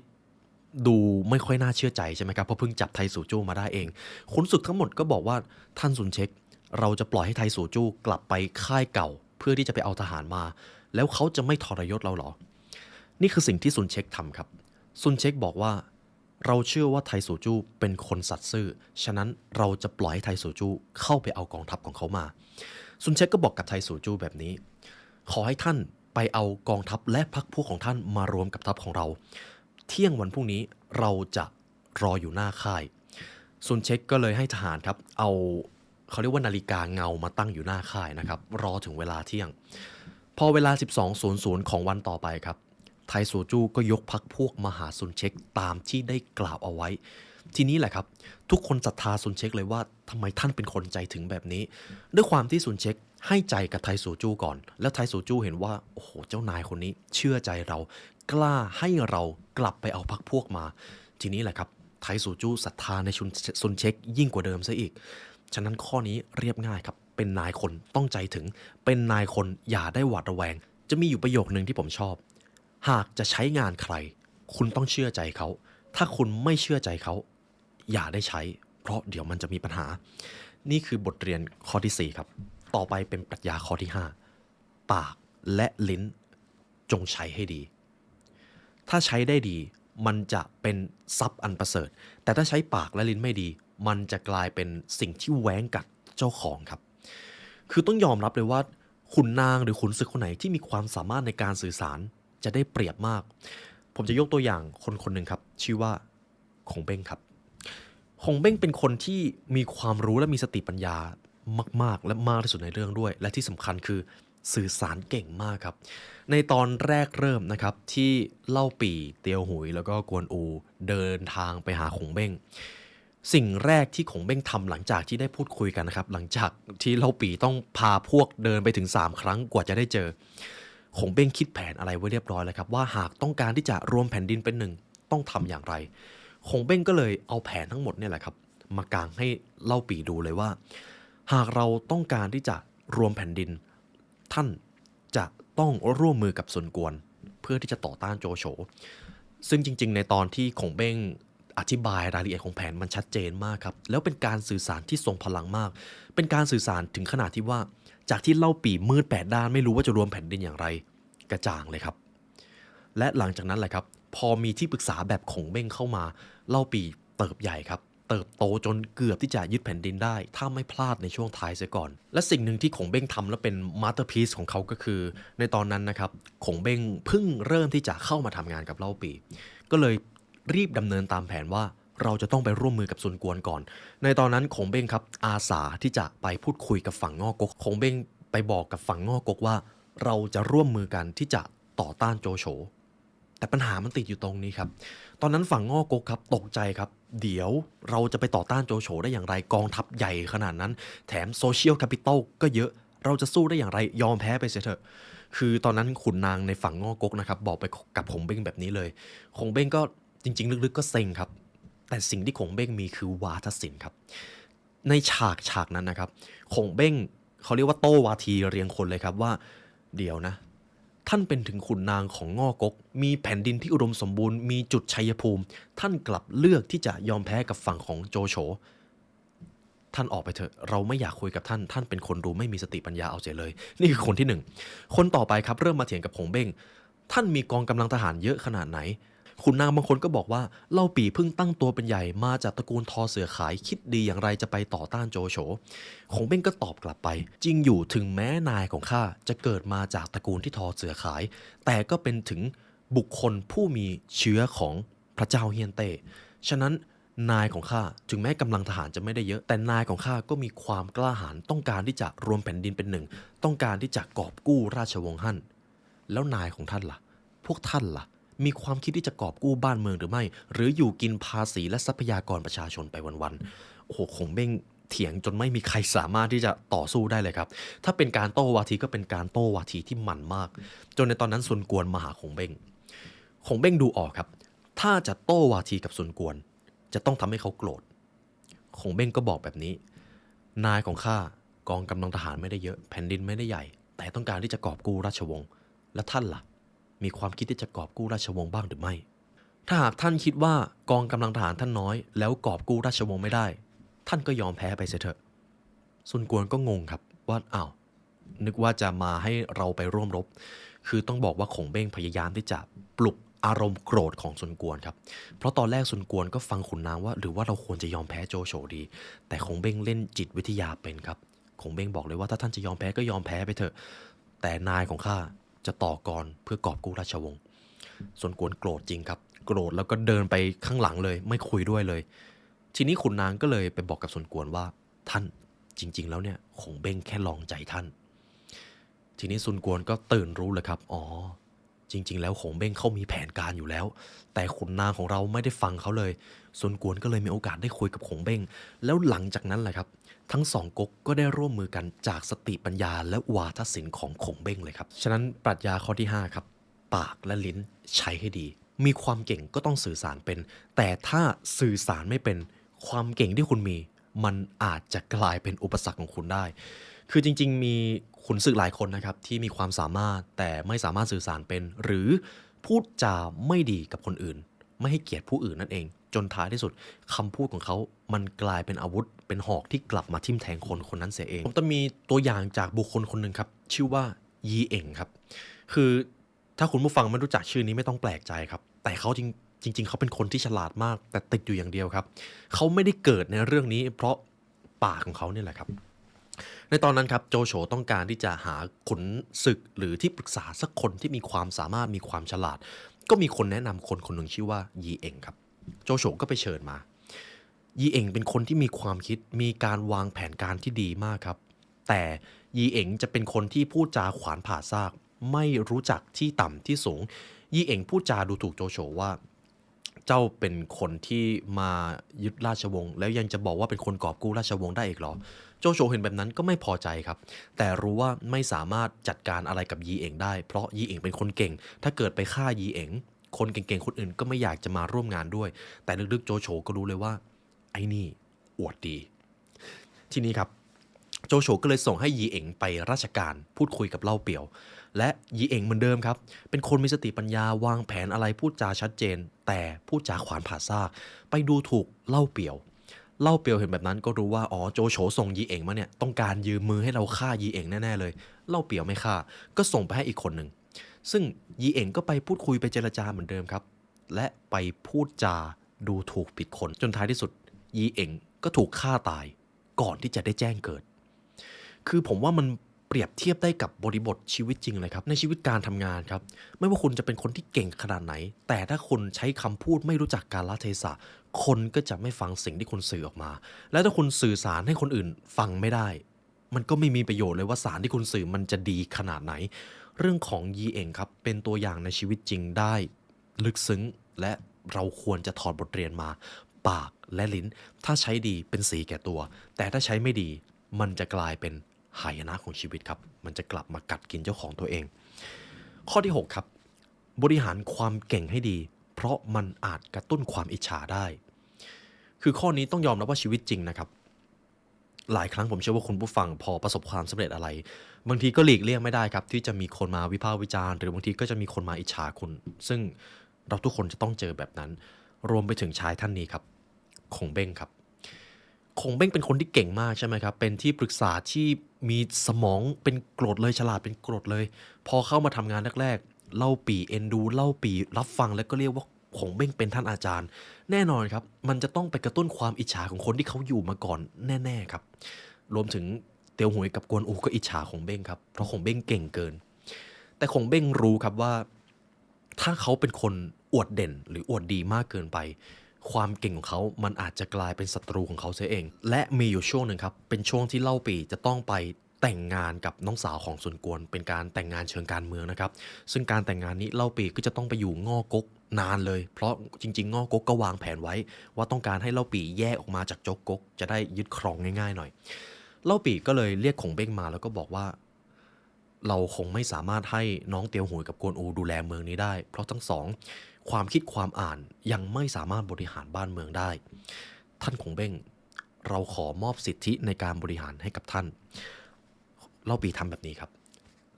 ดูไม่ค่อยน่าเชื่อใจใช่ไหมครับเพราะเพิ่งจับไทสูจูมาได้เองขุนศึกทั้งหมดก็บอกว่าท่านซุนเช็คเราจะปล่อยให้ไทสูจูกลับไปค่ายเก่าเพื่อที่จะไปเอาทหารมาแล้วเขาจะไม่ทรยศเราหรอนี่คือสิ่งที่ซุนเช็คทำครับซุนเช็คบอกว่าเราเชื่อว่าไทสูจูเป็นคนสัตย์ซื่อฉะนั้นเราจะปล่อยให้ไทสูจูเข้าไปเอากองทัพของเขามาซุนเช็คก็บอกกับไทสูจูแบบนี้ขอให้ท่านไปเอากองทัพและพรรคพวกของท่านมารวมกับทัพของเราเที่ยงวันพรุ่งนี้เราจะรออยู่หน้าค่ายซุนเช็คก็เลยให้ทหารครับเอาเขาเรียกว่านาฬิกาเงามาตั้งอยู่หน้าค่ายนะครับรอถึงเวลาเที่ยงพอเวลา 12:00 ของวันต่อไปครับไทสูจูก็ยกพรรคพวกมาหาซุนเช็คตามที่ได้กล่าวเอาไว้ทีนี้แหละครับทุกคนศรัทธาซุนเช็คเลยว่าทำไมท่านเป็นคนใจถึงแบบนี้ด้วยความที่ซุนเช็คให้ใจกับไทสูจูก่อนแล้วไทสูจูเห็นว่าโอ้โหเจ้านายคนนี้เชื่อใจเรากล้าให้เรากลับไปเอาพรรคพวกมาทีนี้แหละครับไทสูจูศรัทธาในซุนเช็คยิ่งกว่าเดิมซะอีกฉะนั้นข้อนี้เรียบง่ายครับเป็นนายคนต้องใจถึงเป็นนายคนอย่าได้หวาดระแวงจะมีอยู่ประโยคนึงที่ผมชอบหากจะใช้งานใครคุณต้องเชื่อใจเขาถ้าคุณไม่เชื่อใจเขาอย่าได้ใช้เพราะเดี๋ยวมันจะมีปัญหานี่คือบทเรียนข้อที่4ครับ ต่อไปเป็นปรัชญาข้อที่5ปากและลิ้นจงใช้ให้ดี ถ้าใช้ได้ดีมันจะเป็นทรัพย์อันประเสริฐแต่ถ้าใช้ปากและลิ้นไม่ดีมันจะกลายเป็นสิ่งที่แว้งกัดเจ้าของครับคือต้องยอมรับเลยว่าขุนนางหรือขุนศึกคนไหนที่มีความสามารถในการสื่อสารจะได้เปรียบมากผมจะยกตัวอย่างคนคนหนึ่งครับชื่อว่าคงเบ้งครับคงเบ้งเป็นคนที่มีความรู้และมีสติปัญญามากๆและมากที่สุดในเรื่องด้วยและที่สำคัญคือสื่อสารเก่งมากครับในตอนแรกเริ่มนะครับที่เล่าปี่เตียวหุยแล้วก็กวนอูเดินทางไปหาคงเบ้งสิ่งแรกที่คงเบ้งทำหลังจากที่ได้พูดคุยกันนะครับหลังจากที่เล่าปี่ต้องพาพวกเดินไปถึง3ครั้งกว่าจะได้เจอคงเบ้งคิดแผนอะไรไว้เรียบร้อยแล้วครับว่าหากต้องการที่จะรวมแผ่นดินเป็นหนึ่งต้องทำอย่างไรคงเบ้งก็เลยเอาแผนทั้งหมดเนี่ยแหละครับมากางให้เล่าปี่ดูเลยว่าหากเราต้องการที่จะรวมแผ่นดินท่านจะต้องร่วมมือกับซุนกวนเพื่อที่จะต่อต้านโจโฉซึ่งจริงๆในตอนที่คงเบ้งอธิบายรายละเอียดของแผนมันชัดเจนมากครับแล้วเป็นการสื่อสารที่ทรงพลังมากเป็นการสื่อสารถึงขนาดที่ว่าจากที่เล่าปี่มืด8ด้านไม่รู้ว่าจะรวมแผ่นดินอย่างไรกระจ่างเลยครับและหลังจากนั้นแหละครับพอมีที่ปรึกษาแบบคงเบ้งเข้ามาเล่าปี่เติบใหญ่ครับเติบโตจนเกือบที่จะยึดแผ่นดินได้ถ้าไม่พลาดในช่วงท้ายเสียก่อนและสิ่งหนึ่งที่คงเบ้งทำและเป็นมาสเตอร์พีซของเขาก็คือในตอนนั้นนะครับคงเบ้งเพิ่งเริ่มที่จะเข้ามาทำงานกับเล่าปี่ก็เลยรีบดำเนินตามแผนว่าเราจะต้องไปร่วมมือกับซุนกวนก่อนในตอนนั้นคงเบ้งครับอาสาที่จะไปพูดคุยกับฝั่งง่อกกคงเบ้งไปบอกกับฝั่งง่อกกว่าเราจะร่วมมือกันที่จะต่อต้านโจโฉแต่ปัญหามันติดอยู่ตรงนี้ครับตอนนั้นฝั่งง่อกกครับตกใจครับเดี๋ยวเราจะไปต่อต้านโจโฉได้อย่างไรกองทัพใหญ่ขนาดนั้นแถมโซเชียลแคปิตอลก็เยอะเราจะสู้ได้อย่างไรยอมแพ้ไปเสียเถอะคือตอนนั้นขุนนางในฝั่งง่อกกนะครับบอกไปกับคงเบ้งแบบนี้เลยคงเบ้งก็จริงๆลึกๆก็เซ็งครับแต่สิ่งที่คงเบ้งมีคือวาทศิลป์ครับในฉากนั้นนะครับคงเบ้งเขาเรียกว่าโต้วาทีเรียงคนเลยครับว่าเดี๋ยวนะท่านเป็นถึงขุนนางของง่อกกมีแผ่นดินที่อุดมสมบูรณ์มีจุดชัยภูมิท่านกลับเลือกที่จะยอมแพ้กับฝั่งของโจโฉท่านออกไปเถอะเราไม่อยากคุยกับท่านท่านเป็นคนดูไม่มีสติปัญญาเอาเสียเลยนี่คือคนที่1คนต่อไปครับเริ่มมาเถียงกับคงเบ้งท่านมีกองกำลังทหารเยอะขนาดไหนขุนนางบางคนก็บอกว่าเล่าปี่เพิ่งตั้งตัวเป็นใหญ่มาจากตระกูลทอเสือขายคิดดีอย่างไรจะไปต่อต้านโจโฉคงเบ้งก็ตอบกลับไปจริงอยู่ถึงแม้นายของข้าจะเกิดมาจากตระกูลที่ทอเสือขายแต่ก็เป็นถึงบุคคลผู้มีเชื้อของพระเจ้าเฮียนเต้ฉะนั้นนายของข้าถึงแม้กำลังทหารจะไม่ได้เยอะแต่นายของข้าก็มีความกล้าหาญต้องการที่จะรวมแผ่นดินเป็นหนึ่งต้องการที่จะกอบกู้ราชวงศ์ฮั่นแล้วนายของท่านล่ะพวกท่านล่ะมีความคิดที่จะกอบกู้บ้านเมืองหรือไม่หรืออยู่กินภาษีและทรัพยากรประชาชนไปวันๆโอ้โหคงเบ้งเถียงจนไม่มีใครสามารถที่จะต่อสู้ได้เลยครับถ้าเป็นการโต้วาทีก็เป็นการโต้วาทีที่มันมากจนในตอนนั้นซุนกวนมาหาคงเบ้งคงเบ้งดูออกครับถ้าจะโต้วาทีกับซุนกวนจะต้องทำให้เขาโกรธคงเบ้งก็บอกแบบนี้นายของข้ากองกำลังทหารไม่ได้เยอะแผ่นดินไม่ได้ใหญ่แต่ต้องการที่จะกอบกู้ราชวงศ์และท่านล่ะมีความคิดที่จะกอบกู้ราชวงศ์บ้างหรือไม่ถ้าหากท่านคิดว่ากองกำลังทหารท่านน้อยแล้วกอบกู้ราชวงศ์ไม่ได้ท่านก็ยอมแพ้ไปเสียเถอะซุนกวนก็งงครับว่าอ้าวนึกว่าจะมาให้เราไปร่วมรบคือต้องบอกว่าคงเบ้งพยายามที่จะปลุกอารมณ์โกรธของซุนกวนครับเพราะตอนแรกซุนกวนก็ฟังขุนนางว่าหรือว่าเราควรจะยอมแพ้โจโฉดีแต่คงเบ้งเล่นจิตวิทยาเป็นครับคงเบ้งบอกเลยว่าถ้าท่านจะยอมแพ้ก็ยอมแพ้ไปเถอะแต่นายของข้าจะต่อกรเพื่อกอบกู้ราชวงศ์ซุนกวนโกรธจริงครับโกรธแล้วก็เดินไปข้างหลังเลยไม่คุยด้วยเลยทีนี้ขุนนางก็เลยไปบอกกับซุนกวนว่าท่านจริงๆแล้วเนี่ยคงเบ้งแค่ลองใจท่านทีนี้ซุนกวนก็ตื่นรู้เลยครับอ๋อจริงๆแล้วคงเบ้งเขามีแผนการอยู่แล้วแต่ขุนนางของเราไม่ได้ฟังเขาเลยซุนกวนก็เลยมีโอกาสได้คุยกับคงเบ้งแล้วหลังจากนั้นแหละครับทั้งสองก๊กก็ได้ร่วมมือกันจากสติปัญญาและวาทศิลป์ของคงเบ้งเลยครับฉะนั้นปรัชญาข้อที่5ครับปากและลิ้นใช้ให้ดีมีความเก่งก็ต้องสื่อสารเป็นแต่ถ้าสื่อสารไม่เป็นความเก่งที่คุณมีมันอาจจะกลายเป็นอุปสรรคของคุณได้คือจริงๆมีขุนศึกหลายคนนะครับที่มีความสามารถแต่ไม่สามารถสื่อสารเป็นหรือพูดจาไม่ดีกับคนอื่นไม่ให้เกียรติผู้อื่นนั่นเอง จนท้ายที่สุดคำพูดของเขามันกลายเป็นอาวุธเป็นหอกที่กลับมาทิ่มแทงคนคนนั้นเสียเองผมจะมีตัวอย่างจากบุคคลคนหนึ่งครับชื่อว่ายีเอ๋งครับคือถ้าคุณผู้ฟังไม่รู้จักชื่อนี้ไม่ต้องแปลกใจครับแต่เขาจริงเขาเป็นคนที่ฉลาดมากแต่ติดอยู่อย่างเดียวครับเขาไม่ได้เกิดในเรื่องนี้เพราะปากของเขาเนี่ยแหละครับในตอนนั้นครับโจโฉต้องการที่จะหาขุนศึกหรือที่ปรึกษาสักคนที่มีความสามารถมีความฉลาดก็มีคนแนะนำคนคนหนึ่งชื่อว่ายีเอ๋งครับโจโฉก็ไปเชิญมายีเอ๋งเป็นคนที่มีความคิดมีการวางแผนการที่ดีมากครับแต่ยีเอ๋งจะเป็นคนที่พูดจาขวานผ่าซากไม่รู้จักที่ต่ำที่สูงยีเอ๋งพูดจาดูถูกโจโฉว่าเจ้าเป็นคนที่มายึดราชวงศ์แล้วยังจะบอกว่าเป็นคนกอบกู้ราชวงศ์ได้อีกเหรอโจโฉเห็นแบบนั้นก็ไม่พอใจครับแต่รู้ว่าไม่สามารถจัดการอะไรกับยีเอ๋งได้เพราะยีเอ๋งเป็นคนเก่งถ้าเกิดไปฆ่ายีเอ๋งคนเก่งๆคนอื่นก็ไม่อยากจะมาร่วมงานด้วยแต่ลึกๆโจโฉก็รู้เลยว่าไอ้นี่อวดดีทีนี้ครับโจโฉก็เลยส่งให้ยีเอ๋งไปราชการพูดคุยกับเล่าเปี่ยวและยีเอ๋งเหมือนเดิมครับเป็นคนมีสติปัญญาวางแผนอะไรพูดจาชัดเจนแต่พูดจาขวานผ่าซากไปดูถูกเล่าเปี่ยวเล่าเปี่ยวเห็นแบบนั้นก็รู้ว่าอ๋อโจโฉส่งยีเอ๋งมาเนี่ยต้องการยืมมือให้เราฆ่ายีเอ๋งแน่ๆเลยเล่าเปี่ยวไม่ฆ่าก็ส่งไปให้อีกคนหนึ่งซึ่งยีเอ๋งก็ไปพูดคุยไปเจรจาเหมือนเดิมครับและไปพูดจาดูถูกผิดคนจนท้ายที่สุดยีเอ๋งก็ถูกฆ่าตายก่อนที่จะได้แจ้งเกิด คือผมว่ามันเปรียบเทียบได้กับบริบทชีวิตจริงเลยครับในชีวิตการทำงานครับไม่ว่าคุณจะเป็นคนที่เก่งขนาดไหนแต่ถ้าคุณใช้คำพูดไม่รู้จักกาลเทศะคนก็จะไม่ฟังสิ่งที่คุณสื่อออกมาและถ้าคุณสื่อสารให้คนอื่นฟังไม่ได้มันก็ไม่มีประโยชน์เลยว่าสารที่คุณสื่อมันจะดีขนาดไหนเรื่องของยีเองครับเป็นตัวอย่างในชีวิตจริงได้ลึกซึ้งและเราควรจะถอดบทเรียนมาปากและลิ้นถ้าใช้ดีเป็นสีแก่ตัวแต่ถ้าใช้ไม่ดีมันจะกลายเป็นหายนะของชีวิตครับมันจะกลับมากัดกินเจ้าของตัวเองข้อที่6ครับบริหารความเก่งให้ดีเพราะมันอาจกระตุ้นความอิจฉาได้คือข้อนี้ต้องยอมรับว่าชีวิตจริงนะครับหลายครั้งผมเชื่อว่าคุณผู้ฟังพอประสบความสำเร็จอะไรบางทีก็หลีกเลี่ยงไม่ได้ครับที่จะมีคนมาวิพากษ์วิจารณ์หรือบางทีก็จะมีคนมาอิจฉาคุณซึ่งเราทุกคนจะต้องเจอแบบนั้นรวมไปถึงชายท่านนี้ครับคงเบ้งครับ คงเบ้งเป็นคนที่เก่งมากใช่ไหมครับเป็นที่ปรึกษาที่มีสมองเป็นกรดเลยฉลาดเป็นกรดเลยพอเข้ามาทำงานแรกๆเล่าปี่เอ็นดูเล่าปี่รับฟังแล้วก็เรียกว่าคงเบ้งเป็นท่านอาจารย์แน่นอนครับมันจะต้องไปกระตุ้นความอิจฉาของคนที่เขาอยู่มาก่อนแน่ๆครับรวมถึงเตียวหวยกับกวนอูก็อิจฉาคงเบ้งครับเพราะคงเบ้งเก่งเกินแต่คงเบ้งรู้ครับว่าถ้าเขาเป็นคนอวดเด่นหรืออวดดีมากเกินไป ความเก่งของเขามันอาจจะกลายเป็นศัตรูของเขาเสียเอง และมีอยู่ช่วงหนึ่งครับ เป็นช่วงที่เล่าปี่จะต้องไปแต่งงานกับน้องสาวของซุนกวน เป็นการแต่งงานเชิงการเมืองนะครับ ซึ่งการแต่งงานนี้เล่าปี่ก็จะต้องไปอยู่ง่อก๊กนานเลย เพราะจริงๆง่อก๊กก็วางแผนไว้ว่าต้องการให้เล่าปี่แยกออกมาจากจกก๊กจะได้ยึดครองง่ายๆหน่อยเล่าปี่ก็เลยเรียกขงเบ้งมาแล้วก็บอกว่า เราคงไม่สามารถให้น้องเตียวหุยกับกวนอูดูแลเมืองนี้ได้เพราะทั้งสองความคิดความอ่านยังไม่สามารถบริหารบ้านเมืองได้ท่านคงเบ้งเราขอมอบสิทธิในการบริหารให้กับท่านเล่าปีทำแบบนี้ครับ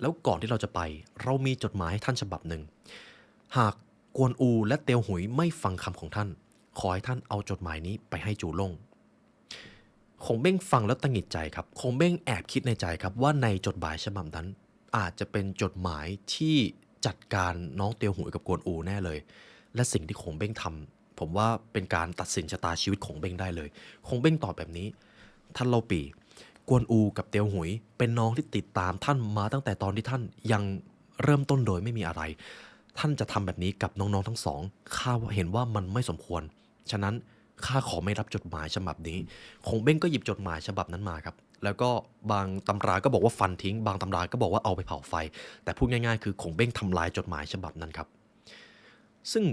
แล้วก่อนที่เราจะไปเรามีจดหมายให้ท่านฉบับหนึ่งหากกวนอูและเตียวหุยไม่ฟังคำของท่านขอให้ท่านเอาจดหมายนี้ไปให้จูล่งคงเบ้งฟังแล้วตังหงิดใจครับคงเบ้งแอบคิดในใจครับว่าในจดหมายฉบับนั้น อาจจะเป็นจดหมายที่จัดการน้องเตียวหุยกับกวนอูแน่เลยและสิ่งที่คงเบ้งทำผมว่าเป็นการตัดสินชะตาชีวิตของเบ้งได้เลยคงเบ้งตอบแบบนี้ท่านเล่าปี่กวนอูกับเตียวหุยเป็นน้องที่ติดตามท่านมาตั้งแต่ตอนที่ท่านยังเริ่มต้นโดยไม่มีอะไรท่านจะทำแบบนี้กับน้องๆทั้งสองข้าเห็นว่ามันไม่สมควรฉะนั้นข้าขอไม่รับจดหมายฉบับนี้คงเบ้งก็หยิบจดหมายฉบับนั้นมาครับ แล้วก็บางตำราก็บอกว่าฟันทิ้งบางตำราก็บอกว่าเอาไปเผาไฟแต่พูดง่ายๆคือคงเบ้งทำลายจดหมายฉบับนั้นครับซึ่ง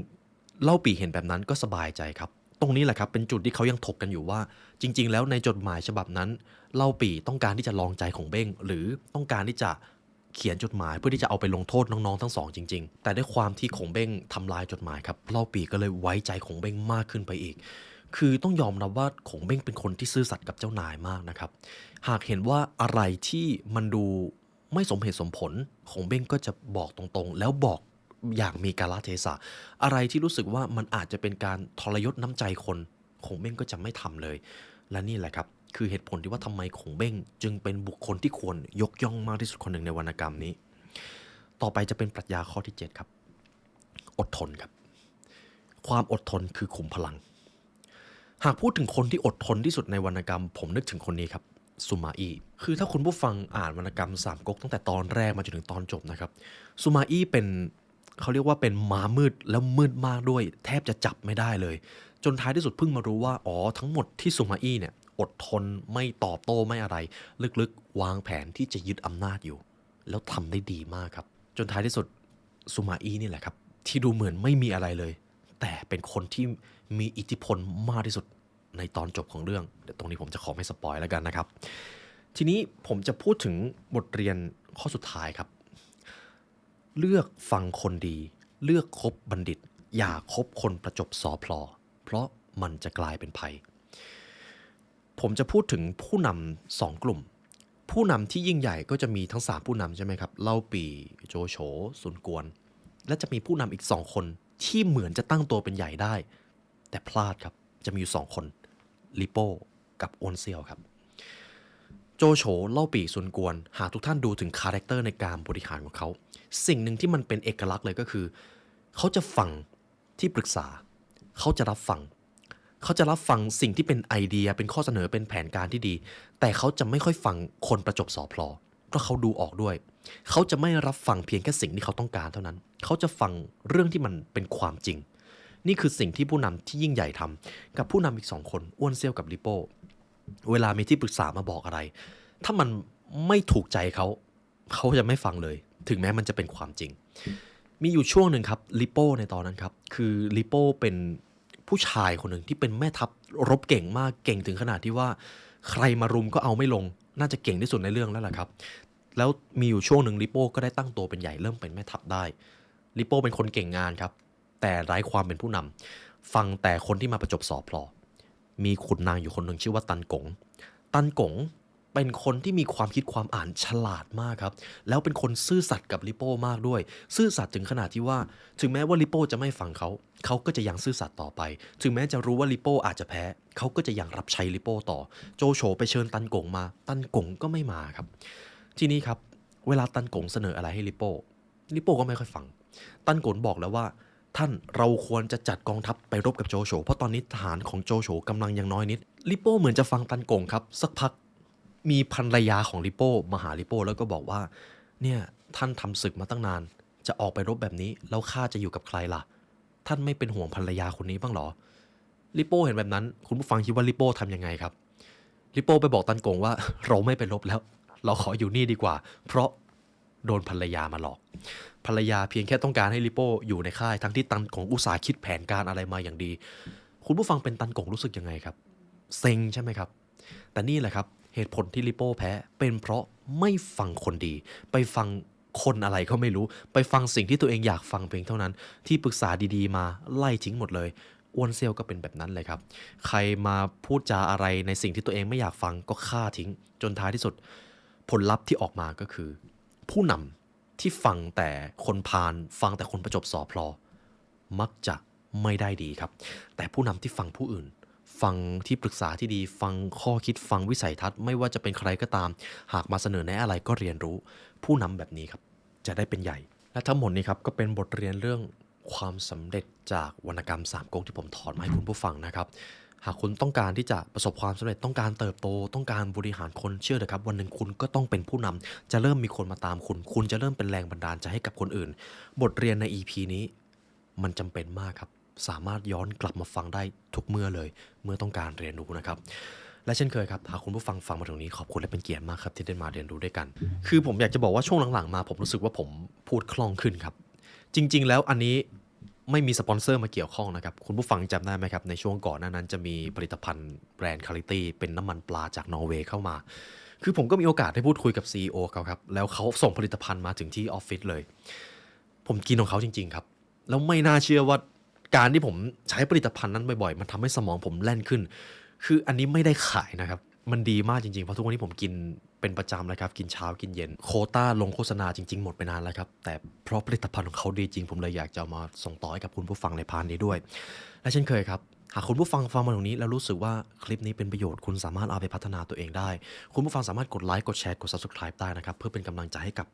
เล่าปี่เห็นแบบนั้นก็สบายใจครับตรงนี้แหละครับเป็นจุดที่เขายังถกกันอยู่ว่าจริงๆแล้วในจดหมายฉบับนั้นเล่าปี่ต้องการที่จะลองใจของเบ้งหรือต้องการที่จะเขียนจดหมายเพื่อที่จะเอาไปลงโทษน้องๆทั้งสองจริงๆแต่ด้วยความที่คงเบ้งทำลายจดหมายครับเล่าปี่ก็เลยไว้ใจคงเบ้งมากขึ้นไปอีกคือต้องยอมรับว่าคงเบ้งเป็นคนที่ซื่อสัตย์กับเจ้านายมากนะครับ หากเห็นว่าอะไรที่มันดูไม่สมเหตุสมผลคงเบ้งก็จะบอกตรงๆแล้วบอก อย่างมีกาลเทศะอะไรที่รู้สึกว่ามันอาจจะเป็นการทรยศน้ำใจคนคงเบ้งก็จะไม่ทำเลยและนี่แหละครับคือเหตุผลที่ว่าทำไมคงเบ้งจึงเป็นบุคคลที่ควรยกย่องมากที่สุดคนหนึ่งในวรรณกรรมนี้ต่อไปจะเป็นปรัชญาข้อที่7ครับอดทนครับความอดทนคือขุมพลังหากพูดถึงคนที่อดทนที่สุดในวรรณกรรมผมนึกถึงคนนี้ครับซูมาอี้คือถ้าคุณผู้ฟังอ่านวรรณกรรมสามก๊กตั้งแต่ตอนแรกมาจนถึงตอนจบนะครับซูมาอี้เป็นเขาเรียกว่าเป็นม้ามืดแล้วมืดมากด้วยแทบจะจับไม่ได้เลยจนท้ายที่สุดเพิ่งมารู้ว่าอ๋อทั้งหมดที่ซูมาอี้เนี่ยอดทนไม่ตอบโต้ไม่อะไรลึกๆวางแผนที่จะยึดอำนาจอยู่แล้วทำได้ดีมากครับจนท้ายที่สุดซูมาอี้นี่แหละครับที่ดูเหมือนไม่มีอะไรเลยแต่เป็นคนที่มีอิทธิพลมากที่สุดในตอนจบของเรื่องเดี๋ยวตรงนี้ผมจะขอไม่สปอยแล้วกันนะครับทีนี้ผมจะพูดถึงบทเรียนข้อสุดท้ายครับเลือกฟังคนดีเลือกคบบัณฑิตอย่าคบคนประจบสอพลอเพราะมันจะกลายเป็นภัยผมจะพูดถึงผู้นำ2กลุ่มผู้นำที่ยิ่งใหญ่ก็จะมีทั้ง3ผู้นำใช่ไหมครับเล่าปีโจโฉซุนกวนและจะมีผู้นำอีก2คนที่เหมือนจะตั้งตัวเป็นใหญ่ได้แต่พลาดครับจะมีอยู่2คนลิโป้กับโอนเซียวครับโจโฉเล่าปีซุนกวนหากทุกท่านดูถึงคาแรคเตอร์ในการบริหารของเขาสิ่งหนึ่งที่มันเป็นเอกลักษณ์เลยก็คือเขาจะฟังที่ปรึกษาเขาจะรับฟังสิ่งที่เป็นไอเดียเป็นข้อเสนอเป็นแผนการที่ดีแต่เขาจะไม่ค่อยฟังคนประจบสอพลอเพราะเขาดูออกด้วยเขาจะไม่รับฟังเพียงแค่สิ่งที่เขาต้องการเท่านั้นเขาจะฟังเรื่องที่มันเป็นความจริงนี่คือสิ่งที่ผู้นำที่ยิ่งใหญ่ทำกับผู้นำอีก2คนอ้วนเซี่ยวกับลิโป้เวลามีที่ปรึกษามาบอกอะไรถ้ามันไม่ถูกใจเขาจะไม่ฟังเลยถึงแม้มันจะเป็นความจริงมีอยู่ช่วงหนึ่งครับลิโป้ในตอนนั้นครับคือลิโป้เป็นผู้ชายคนหนึ่งที่เป็นแม่ทัพรบเก่งมากเก่งถึงขนาดที่ว่าใครมารุมก็เอาไม่ลงน่าจะเก่งที่สุดในเรื่องแล้วล่ะครับแล้วมีอยู่ช่วงหนึ่งลิโป้ก็ได้ตั้งตัวเป็นใหญ่เริ่มเป็นแม่ทัพได้ลิโป้เป็นคนเก่งงานครับแต่ไร้ความเป็นผู้นำฟังแต่คนที่มาประจบสอพลอมีขุนนางอยู่คนหนึ่งชื่อว่าตันกงเป็นคนที่มีความคิดความอ่านฉลาดมากครับแล้วเป็นคนซื่อสัตย์กับลิโป้มากด้วยซื่อสัตย์ถึงขนาดที่ว่าถึงแม้ว่าลิโป้จะไม่ฟังเขาก็จะยังซื่อสัตย์ต่อไปถึงแม้จะรู้ว่าลิโป้อาจจะแพ้เขาก็จะยังรับใช้ลิโป้ต่อโจโฉไปเชิญตันกงมาตันกงก็ไม่มาครับทีนี้ครับเวลาตันกงเสนออะไรให้ลิโป้ก็ไม่ค่อยฟังตันกงบอกแล้วว่าท่านเราควรจะจัดกองทัพไปรบกับโจโฉเพราะตอนนี้ทหารของโจโฉกำลังยังน้อยนิดลิโป้เหมือนจะฟังตันกงครับสักพักมีภรรยาของลิโป้มาหาลิโป้แล้วก็บอกว่าเนี่ยท่านทำศึกมาตั้งนานจะออกไปรบแบบนี้แล้วข้าจะอยู่กับใครล่ะท่านไม่เป็นห่วงภรรยาคนนี้บ้างหรอลิโป้เห็นแบบนั้นคุณผู้ฟังคิดว่าลิโป้ทำยังไงครับลิโป้ไปบอกตันกงว่าเราไม่ไปรบแล้วเราขออยู่นี่ดีกว่าเพราะโดนภรรยามาหลอกภรรยาเพียงแค่ต้องการให้ลิโป้อยู่ในค่ายทั้งที่ตันกงอุตส่าห์คิดแผนการอะไรมาอย่างดีคุณผู้ฟังเป็นตันกงรู้สึกยังไงครับเซ็งใช่ไหมครับแต่นี่แหละครับเหตุผลที่ลิโป้แพ้เป็นเพราะไม่ฟังคนดีไปฟังคนอะไรก็ไม่รู้ไปฟังสิ่งที่ตัวเองอยากฟังเพียงเท่านั้นที่ปรึกษาดีๆมาไล่ทิ้งหมดเลยอ้วนเซียวก็เป็นแบบนั้นเลยครับใครมาพูดจาอะไรในสิ่งที่ตัวเองไม่อยากฟังก็ฆ่าทิ้งจนท้ายที่สุดผลลัพธ์ที่ออกมาก็คือผู้นำที่ฟังแต่คนพาลฟังแต่คนประจบสอพลอมักจะไม่ได้ดีครับแต่ผู้นำที่ฟังผู้อื่นฟังที่ปรึกษาที่ดีฟังข้อคิดฟังวิสัยทัศน์ไม่ว่าจะเป็นใครก็ตามหากมาเสนอแนะอะไรก็เรียนรู้ผู้นำแบบนี้ครับจะได้เป็นใหญ่และทั้งหมดนี้ครับก็เป็นบทเรียนเรื่องความสำเร็จจากวรรณกรรมสามก๊กที่ผมถอดมาให้คุณผู้ฟังนะครับหากคุณต้องการที่จะประสบความสำเร็จต้องการเติบโตต้องการบริหารคนเชื่อเถอะครับวันหนึ่งคุณก็ต้องเป็นผู้นำจะเริ่มมีคนมาตามคุณจะเริ่มเป็นแรงบันดาลใจให้กับคนอื่นบทเรียนใน EP นี้มันจำเป็นมากครับสามารถย้อนกลับมาฟังได้ทุกเมื่อเลยเมื่อต้องการเรียนรู้นะครับและเช่นเคยครับหากคุณผู้ฟังฟังมาถึงนี้ขอบคุณและเป็นเกียรติมากครับที่ได้มาเรียนรู้ด้วยกันคือผมอยากจะบอกว่าช่วงหลังๆมาผมรู้สึกว่าผมพูดคล่องขึ้นครับจริงๆแล้วอันนี้ไม่มีสปอนเซอร์มาเกี่ยวข้องนะครับคุณผู้ฟังจำได้ไหมครับในช่วงก่อนหน้านั้นจะมีผลิตภัณฑ์แบรนด์คาลิตี้เป็นน้ำมันปลาจากนอร์เวย์เข้ามาคือผมก็มีโอกาสได้พูดคุยกับ CEO เขาครับแล้วเขาส่งผลิตภัณฑ์มาถึงที่ออฟฟิศเลยผมกินของเขาจริงๆครับแล้วไม่น่าเชื่อว่าการที่ผมใช้ผลิตภัณฑ์นั้นบ่อยๆมันทำให้สมองผมแล่นขึ้นคืออันนี้ไม่ได้ขายนะครับ มันดีมากจริงๆเพราะทุกวันนี้ผมกินเป็นประจำเลยครับกินเช้ากินเย็นโควต้าลงโฆษณาจริงๆหมดไปนานแล้วครับแต่เพราะผลิตภัณฑ์ของเขาดีจริงผมเลยอยากจะเอามาส่งต่อให้กับคุณผู้ฟังในพาร์ทนี้ด้วยและเช่นเคยครับหากคุณผู้ฟังฟังมาตรงนี้แล้วรู้สึกว่าคลิปนี้เป็นประโยชน์คุณสามารถเอาไปพัฒนาตัวเองได้คุณผู้ฟังสามารถกดไลค์กดแชร์กด Subscribe ได้นะครับเพื่อเป็นกำลังใจให้กับ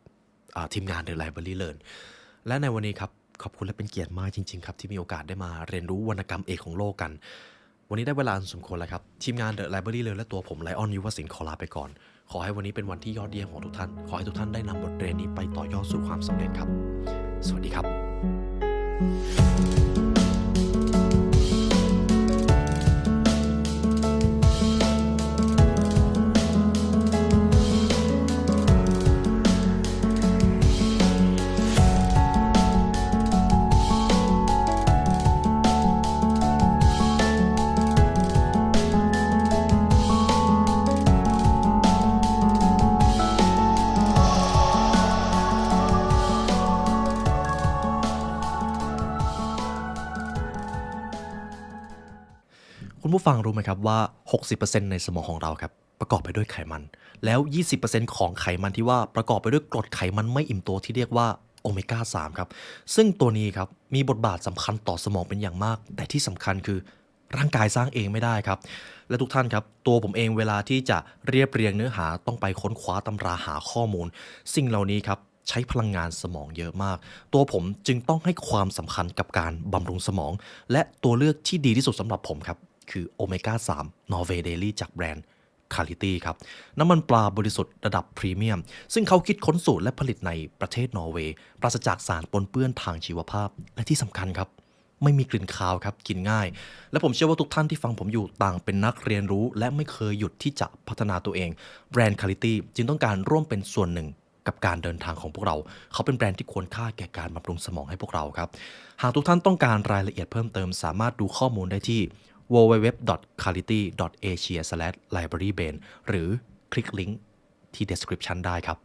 ทีมงาน The Library Learn และในวันนี้ครับขอบคุณและเป็นเกียรติมากจริงๆครับที่มีโอกาสได้มาเรียนรู้วรรณกรรมเอกของโลกกันวันนี้ได้เวลาอันสมควรแล้วครับทีมงาน The Library Learn และตัวผมไลออนยุวศิลป์ขอลาไปก่อนขอให้วันนี้เป็นวันที่ยอดเยี่ยมของทุกท่านขอให้ทุกท่านได้นำบทเรียนนี้ไปต่อยอดสู่ความสำเร็จครับสวัสดีครับคุณผู้ฟังรู้ไหมครับว่า 60% ในสมองของเราครับประกอบไปด้วยไขมันแล้ว 20% ของไขมันที่ว่าประกอบไปด้วยกรดไขมันไม่อิ่มตัวที่เรียกว่าโอเมก้า 3 ครับซึ่งตัวนี้ครับมีบทบาทสำคัญต่อสมองเป็นอย่างมากแต่ที่สำคัญคือร่างกายสร้างเองไม่ได้ครับและทุกท่านครับตัวผมเองเวลาที่จะเรียบเรียงเนื้อหาต้องไปค้นคว้าตำราหาข้อมูลสิ่งเหล่านี้ครับใช้พลังงานสมองเยอะมากตัวผมจึงต้องให้ความสำคัญกับการบำรุงสมองและตัวเลือกที่ดีที่สุดสำหรับผมครับคือโอเมก้า 3 นอร์เวย์เดลี่จากแบรนด์คาลิตี้ครับน้ำมันปลาบริสุทธิ์ระดับพรีเมียมซึ่งเขาคิดค้นสูตรและผลิตในประเทศนอร์เวย์ปราศจากสารปนเปื้อนทางชีวภาพและที่สำคัญครับไม่มีกลิ่นคาวครับกินง่ายและผมเชื่อว่าทุกท่านที่ฟังผมอยู่ต่างเป็นนักเรียนรู้และไม่เคยหยุดที่จะพัฒนาตัวเองแบรนด์คาลิตี้จึงต้องการร่วมเป็นส่วนหนึ่งกับการเดินทางของพวกเราเขาเป็นแบรนด์ที่ควรค่าแก่การบำรุงสมองให้พวกเราครับหากทุกท่านต้องการรายละเอียดเพิ่มเติมสามารถดูข้อมูลได้ที่ www.quality.asia/librarybane หรือคลิกลิงก์ที่ description ได้ครับ